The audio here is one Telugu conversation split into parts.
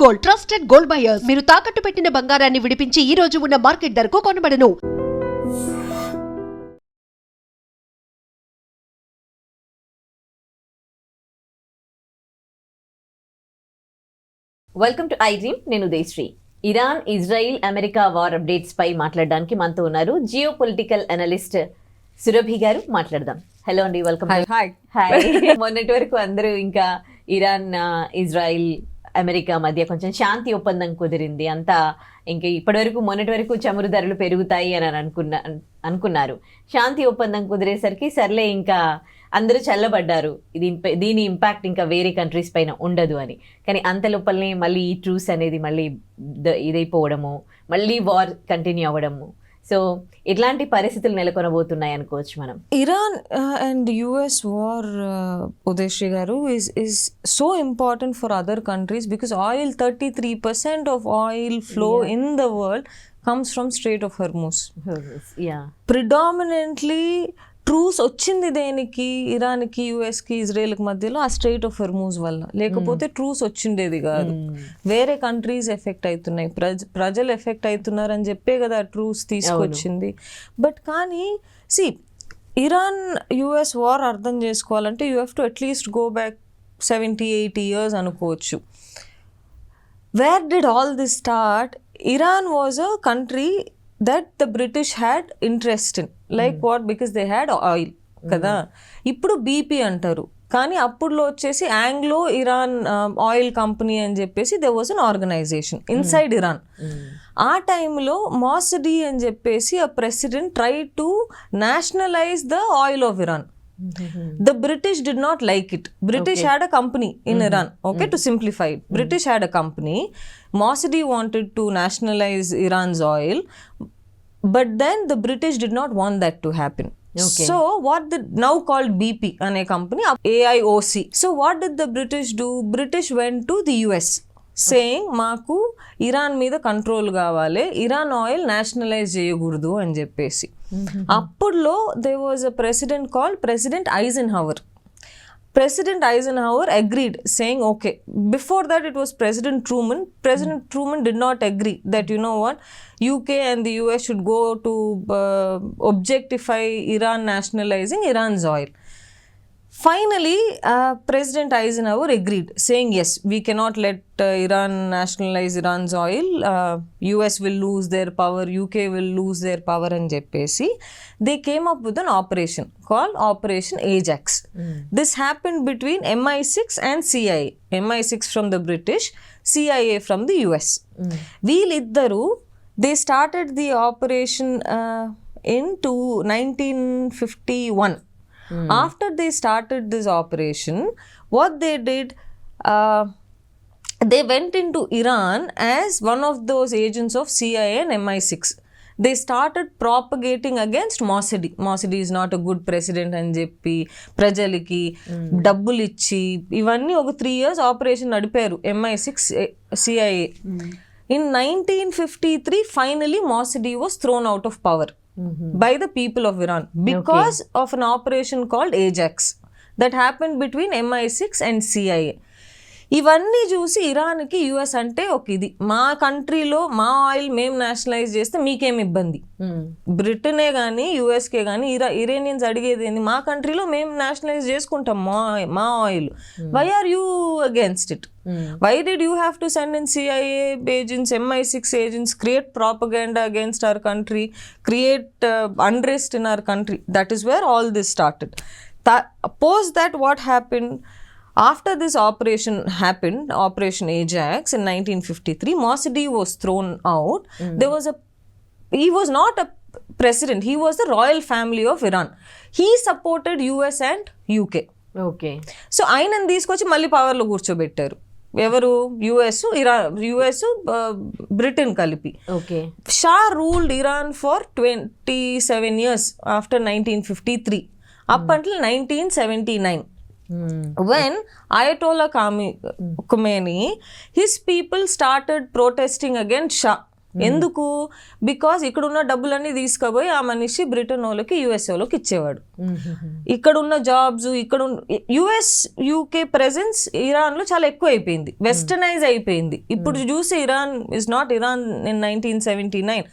Gold, trusted gold buyers. మీరు తాకట్టు పెట్టిన బంగారాన్ని విడిపించి ఈ రోజు ఉన్న మార్కెట్ ధరకు కొనబడను. Welcome to iDream. నేను Udayasri. Iran, Israel, America war updates పై మాట్లాడడానికి మనతో ఉన్నారు జియోపొలిటికల్ అనలిస్ట్ సురభి గారు. మాట్లాడదాం. హలో అండి, వెల్కమ్. హాయ్. మొన్నటి వరకు అందరూ ఇంకా ఇరాన్, ఇజ్రాయిల్, అమెరికా మధ్య కొంచెం శాంతి ఒప్పందం కుదిరింది అంతా. ఇంకా ఇప్పటి వరకు మొన్నటి వరకు చమురు ధరలు పెరుగుతాయి అని అనుకున్నారు. శాంతి ఒప్పందం కుదిరేసరికి సర్లే ఇంకా అందరూ చల్లబడ్డారు, దీని ఇంపాక్ట్ ఇంకా వేరే కంట్రీస్ పైన ఉండదు అని. కానీ అంత లోపలనే మళ్ళీ ఈ ట్రూస్ అనేది మళ్ళీ ఇదైపోవడము, మళ్ళీ వార్ కంటిన్యూ అవ్వడము. సో ఇట్లాంటి పరిస్థితులు నెలకొనబోతున్నాయి అనుకోవచ్చు మనం. Iran and US war, Udayasri గారు, is so important for other countries because 33% of oil flow in the world comes from Strait of Hormuz. Yeah. Predominantly ట్రూస్ వచ్చింది దేనికి? ఇరాన్కి, యుఎస్కి, ఇజ్రాయెల్కి మధ్యలో ఆ స్ట్రైట్ ఆఫ్ హర్మూజ్ వల్ల. లేకపోతే ట్రూస్ వచ్చిండేది కాదు. వేరే కంట్రీస్ ఎఫెక్ట్ అవుతున్నాయి, ప్రజలు ఎఫెక్ట్ అవుతున్నారు అని చెప్పే కదా ట్రూస్ తీసుకొచ్చింది. బట్ కానీ ఇరాన్ యుఎస్ వార్ అర్థం చేసుకోవాలంటే you have to at least go back 70-80 years అనుకోవచ్చు. Where did all this start? Iran was a country that the British had interest in, like what? Because they had oil కదా. ఇప్పుడు బీపీ అంటారు, కానీ అప్పుడులో వచ్చేసి ఆంగ్లో ఇరాన్ ఆయిల్ కంపెనీ అని చెప్పేసి there was an organization inside Iran. ఆ టైంలో మాసడీ అని చెప్పేసి a president tried to nationalize the oil of Iran. The British did not like it. British had a company in Iran. Okay, to simplify it, British had a company. Mossadi wanted to nationalize Iran's oil, but then the British did not want that to happen. Okay. So what the now called BP ane company, AIOC. So what did the British do? British went to the US saying మాకు ఇరాన్ మీద కంట్రోల్ కావాలి, ఇరాన్ ఆయిల్ నేషనలైజ్ చేయకూడదు అని చెప్పేసి. అప్పుడులో there was a president called President Eisenhower. President Eisenhower agreed, saying okay. Before that it was President Truman. President Truman did not agree that, you know what, UK and the US should go to objectify Iran nationalizing Iran's oil. Finally, President Eisenhower agreed, saying yes, we cannot let Iran nationalize Iran's oil. US will lose their power, UK will lose their power and jeppesi. They came up with an operation called Operation Ajax. This happened between MI6 and CIA. MI6 from the British, CIA from the US. Veeliddaru, they started the operation in 1951. After they started this operation, what they did, they went into Iran as one of those agents of CIA and MI6. They started propagating against Mossadi. Mossadi is not a good president అని చెప్పి ప్రజలకి డబ్బులు ఇచ్చి ఇవన్నీ ఒక 3 years ఆపరేషన్ నడిపారు MI6 CIA. In 1953, finally Mossadi was thrown out of power by the people of Iran because of an operation called Ajax that happened between MI6 and CIA. ఇవన్నీ చూసి ఇరాన్కి యుఎస్ అంటే ఒక ఇది, మా కంట్రీలో మా ఆయిల్ మేము నేషనలైజ్ చేస్తే మీకేం ఇబ్బంది? బ్రిటనే కానీ యుఎస్కే కానీ ఇరానియన్స్ అడిగేది ఏంది? మా కంట్రీలో మేము నేషనలైజ్ చేసుకుంటాం మా oil. Why are you against it? Why did you have to send in CIA agents, MI6 agents, create propaganda against our country, create unrest in our country? That is where all this started. Post that, what happened? After this operation happened, Operation Ajax in 1953, Mossadi was thrown out. He was not a president, he was the royal family of Iran. He supported US and UK. Okay. So ఆయనని తీసుకొచ్చి మళ్ళీ పవర్లో కూర్చోబెట్టారు. ఎవరు? యుఎస్ బ్రిటన్ కలిపి. Okay. Shah ruled Iran for 27 years after 1953 up until 1979. When Ayatollah Khomeini, his people started protesting against Shah. ఎందుకు? బికాస్ ఇక్కడ ఉన్న డబ్బులన్నీ తీసుకుపోయి ఆ మనిషి బ్రిటన్ వాళ్ళకి యుఎస్ వాళ్ళకి ఇచ్చేవాడు. ఇక్కడ ఉన్న జాబ్స్, ఇక్కడ యుఎస్ యూకే ప్రెజెన్స్ ఇరాన్ లో చాలా ఎక్కువ అయిపోయింది, వెస్టర్నైజ్ అయిపోయింది. ఇప్పుడు చూసి Iran is not Iran in 1979.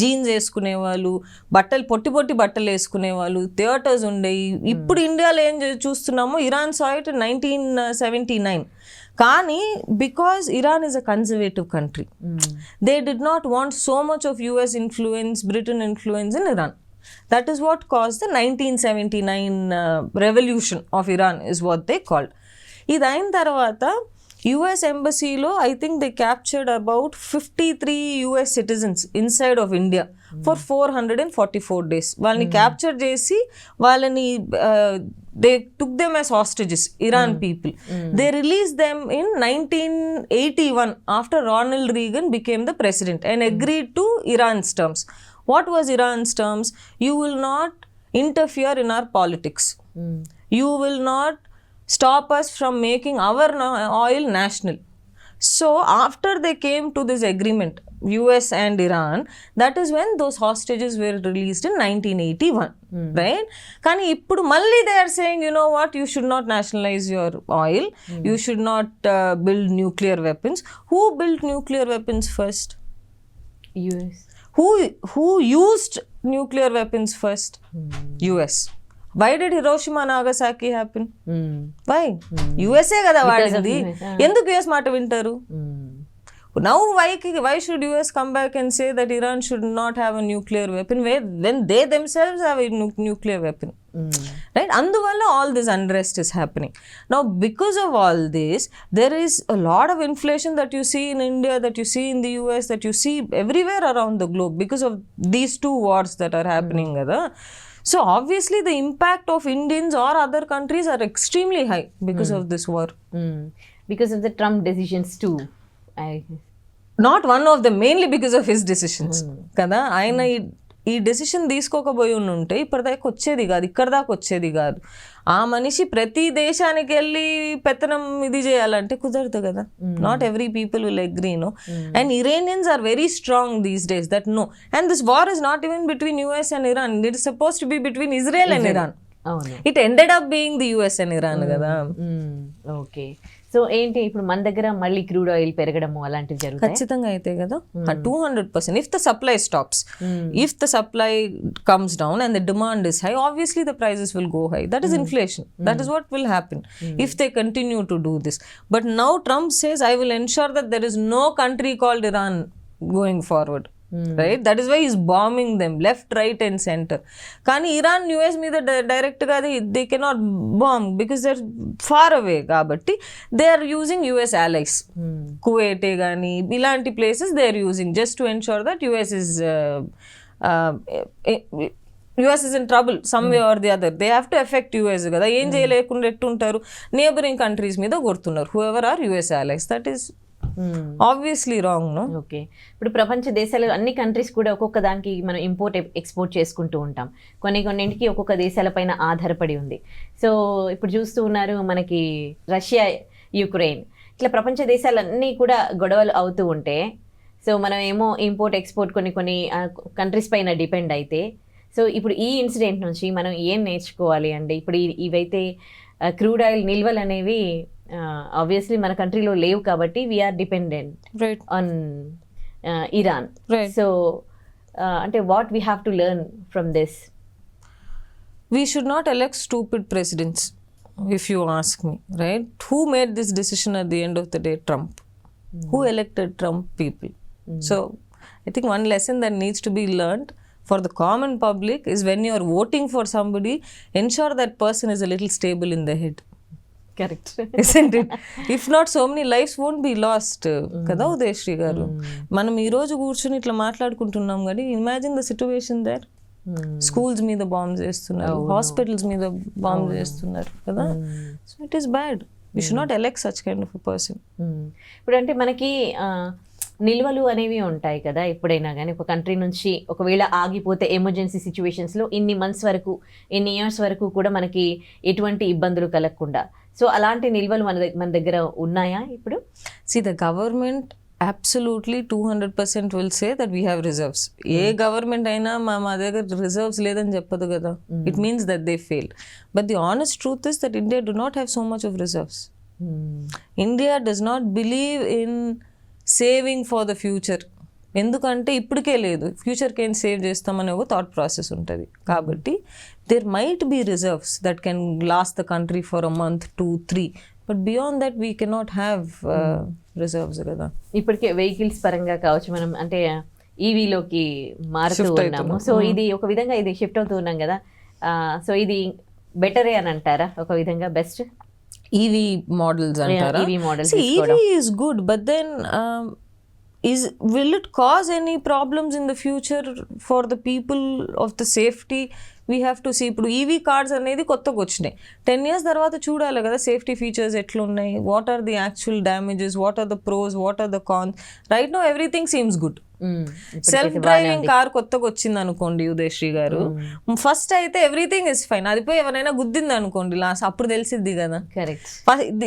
Jeans వేసుకునే వాళ్ళు, బట్టలు పొట్టి పొట్టి బట్టలు వేసుకునే వాళ్ళు, థియేటర్స్ ఉండేవి. ఇప్పుడు ఇండియాలో ఏం చూస్తున్నామో ఇరాన్ సా ఇట్ ఇన్ 1979. కానీ because Iran is a conservative country, they did not want so much of US influence, Britain influence in Iran. That is what cause the 1979 revolution of Iran is what they called. ఇది అయిన తర్వాత యుఎస్ ఎంబసీలో I think they captured about 53 US citizens inside of India for 444 days. వాళ్ళని క్యాప్చర్ చేసి వాళ్ళని they took them as hostages, Iran people. They released them in 1981 after Ronald Reagan became the president and agreed to Iran's terms. What was Iran's terms? You will not interfere in our politics. You will not stop us from making our oil national. So after they came to this agreement, US and Iran, that is when those hostages were released in 1981, right? Kani ippudu malli they are saying, you know what, you should not nationalize your oil, you should not build nuclear weapons. Who built nuclear weapons first? US. Who used nuclear weapons first? US. Why did Hiroshima Nagasaki happen? Why? USA kada vaadindi. Enduku US మాట వింటారు? Now why should US come back and say that Iran should not have a nuclear weapon when they themselves have a nuclear weapon? Right? Anduvalla all this unrest is happening. Now because of all this, there is a lot of inflation that you see in India, that you see in the US, that you see everywhere around the globe because of these two wars that are happening. So obviously the impact of Indians or other countries are extremely high because of this war. Because of the Trump decisions too. Not one of them, mainly because of his decisions. కదా ఆయన ఈ డెసిషన్ తీసుకోకపోయి ఉంటే ఇప్పటిదాకా వచ్చేది కాదు, ఇక్కడ దాకా వచ్చేది కాదు. ఆ మనిషి ప్రతి దేశానికి వెళ్ళి పెత్తనం ఇది చేయాలంటే కుదరదు కదా. Not every people will agree, no. And Iranians are very strong these days that no. And this war is not even between US and Iran, it is suppose to be between Israel and Iran. It ended up being the US and Iran కదా. ఓకే, సో ఏంటి ఇప్పుడు మన దగ్గర మళ్ళీ క్రూడ్ ఆయిల్ పెరగడము అలాంటివి జరుగుతాయి? ఖచ్చితంగా అయితే కదా, 200%. If the supply stops, if the supply comes down and the demand is high, obviously the prices will go high. That is inflation. That is what will happen if they continue to do this. But now Trump says, I will ensure that there is no country called Iran going forward. Right? That is why he's bombing them left, right and center. Kani Iran US మీద direct గా they cannot bomb because they're far away kabatti they are using US allies. Kuwait gaani ilanti places they are using just to ensure that US is in trouble some way or the other. They have to affect US kada. Em cheyalekunda ettuntaru, neighboring countries మీద కొడుతున్నారు whoever are US allies. That is obviously wrong, no. Okay, ఇప్పుడు ప్రపంచ దేశాలు అన్ని కంట్రీస్ కూడా ఒక్కొక్క దానికి మనం ఇంపోర్ట్ ఎక్స్పోర్ట్ చేసుకుంటూ ఉంటాం. కొన్నింటికి ఒక్కొక్క దేశాలపైన ఆధారపడి ఉంది. సో ఇప్పుడు చూస్తూ ఉన్నారు మనకి రష్యా, యుక్రెయిన్, ఇట్లా ప్రపంచ దేశాలన్నీ కూడా గొడవలు అవుతూ ఉంటే, సో మనం ఏమో ఇంపోర్ట్ ఎక్స్పోర్ట్ కొన్ని కంట్రీస్ పైన డిపెండ్ అయితే, సో ఇప్పుడు ఈ ఇన్సిడెంట్ నుంచి మనం ఏం నేర్చుకోవాలి అండి? ఇప్పుడు ఇవైతే క్రూడ్ ఆయిల్ నిల్వలు అనేవి ఆబ్వియస్లీ మన కంట్రీలో లేవు కాబట్టి we are dependent on Iran. So అంటే what we have to learn from this? We should not elect stupid presidents, if you ask me, right? Who made this decision at the end of the day? Trump. Who elected Trump? People. So I think one lesson that needs to be learned for the common public is when you are voting for somebody, ensure that person is a little stable in the head. Correct. Isn't it? If not, so many lives won't be lost. కదా ఉదయశ్రీ గారు, మనం ఈ రోజు కూర్చుని ఇట్లా మాట్లాడుకుంటున్నాం కానీ imagine the situation there. Schools మీద బాంబ్స్ చేస్తున్నారు, హాస్పిటల్స్ మీద బాంబ్స్ చేస్తున్నారు కదా. So it is bad. You should not elect such kind of a person. ఇప్పుడు అంటే మనకి నిల్వలు అనేవి ఉంటాయి కదా, ఎప్పుడైనా కానీ ఒక కంట్రీ నుంచి ఒకవేళ ఆగిపోతే ఎమర్జెన్సీ సిచ్యువేషన్స్లో ఇన్ని మంత్స్ వరకు, ఇన్ని ఇయర్స్ వరకు కూడా మనకి ఎటువంటి ఇబ్బందులు కలగకుండా, సో అలాంటి నిల్వలు మన దగ్గర ఉన్నాయా ఇప్పుడు? See, the government absolutely 200% will say that we have reserves. A government అయినా మా దగ్గర రిజర్వ్స్ లేదని చెప్పదు కదా. It means that they fail. But the honest truth is that India do not have so much of reserves. India does not believe in saving for the future. ఎందుకంటే ఇప్పటికే లేదు, ఫ్యూచర్కి ఏం సేవ్ చేస్తామనే ఒక థాట్ ప్రాసెస్ ఉంటుంది. కాబట్టి there might be reserves that can last the country for a month 2-3, but beyond that we cannot have reserves కదా. ఇప్పటికే వెహికల్స్ పరంగా కావచ్చు, మనం అంటే ఈవీలోకి మారుతూ ఉన్నాము. సో ఇది ఒక విధంగా ఇది షిఫ్ట్ అవుతూ ఉన్నాం కదా. సో ఇది బెటరే అని అంటారా? ఒక విధంగా బెస్ట్ ఈవీ మోడల్స్ అంటారా? EV models EV is good, but then will it cause any problems in the future for the people of the safety? We have to see. ఇప్పుడు ఈవీ కార్డ్స్ అనేది కొత్తగా వచ్చినాయి. 10 years తర్వాత చూడాలి కదా సేఫ్టీ ఫీచర్స్ ఎట్లున్నాయి, what are the actual damages, what are the pros, what are the cons. Right now everything seems good. Self driving car కొత్తగా వచ్చింది అనుకోండి ఉదయశ్రీ గారు, ఫస్ట్ అయితే ఎవ్రీథింగ్ ఇస్ ఫైన్, అది పోయి ఎవరైనా గుద్దింది అనుకోండి లాస్ట్, అప్పుడు తెలిసిద్ది కదా.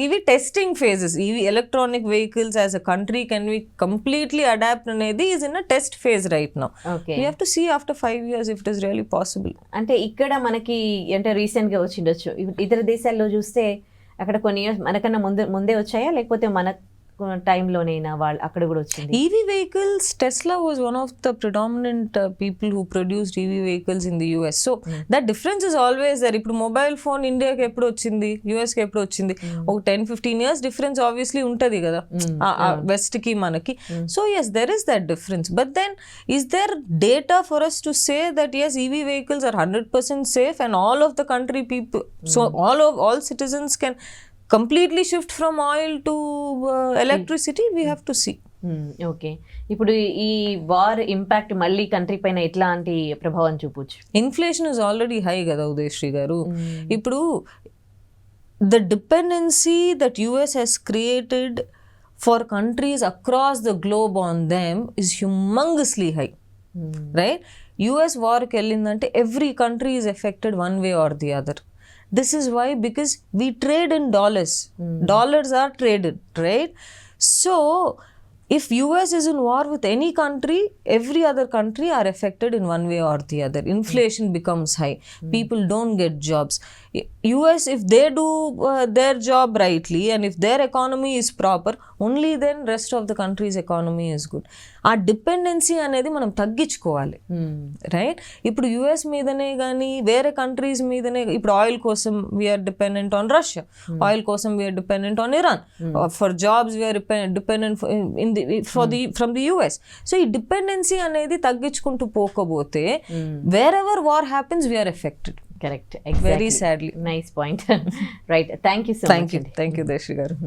ఇవి టెస్టింగ్ ఫేజెస్. ఇవి electronic vehicles as a country can we completely adapt అనేది is in a test phase right now. We have to see after 5 years if it is really possible. అంటే ఇక్కడ మనకి అంటే రీసెంట్ గా వచ్చిండొచ్చు, ఇతర దేశాల్లో చూస్తే అక్కడ కొన్ని ఇయర్స్ మనకన్నా ముందే వచ్చాయా, లేకపోతే మన టైంలోనైనా వాళ్ళు అక్కడ కూడా వచ్చింది? EV vehicles, Tesla was one of the predominant people who produced EV vehicles in the US. So that difference is always there. ఇప్పుడు మొబైల్ ఫోన్ ఇండియాకి ఎప్పుడు వచ్చింది, యూఎస్కి ఎప్పుడు వచ్చింది, ఒక 10-15 years డిఫరెన్స్ ఆబ్వియస్లీ ఉంటుంది కదా వెస్ట్ కి మనకి. So as there is that difference, but then is there data for us to say that as EV vehicles are 100% safe and all of the country people, so all citizens can completely shift from oil to electricity? We have to see. Okay, ఇప్పుడు ఈ వార్ ఇంపాక్ట్ మళ్ళీ కంట్రీ పైన ఎట్లాంటి ప్రభావం చూపొచ్చు? ఇన్ఫ్లేషన్ ఇస్ ఆల్రెడీ హై కదా ఉదయశ్రీ గారు. ఇప్పుడు the dependency that US has created for countries across the globe on them is humongously high. Right? US వార్కి వెళ్ళిందంటే every country is affected one way or the other. This is why, because we trade in dollars. Dollars are traded, right? So if US is in war with any country, every other country are affected in one way or the other. Inflation becomes high. People don't get jobs. US, if they do their job rightly and if their economy is proper, only then rest of the country's economy is good. ఆ డిపెండెన్సీ అనేది మనం తగ్గించుకోవాలి. రైట్? ఇప్పుడు యుఎస్ మీదనే కానీ వేరే కంట్రీస్ మీదనే, ఇప్పుడు ఆయిల్ కోసం we are dependent on Russia, oil కోసం we are dependent on Iran, for jobs we are dependent from the US. So ఈ డిపెండెన్సీ అనేది తగ్గించుకుంటూ పోకపోతే wherever war happens we are affected. Correct, very sadly. Nice point. Right, thank you so much. Thank you Darshi గారు.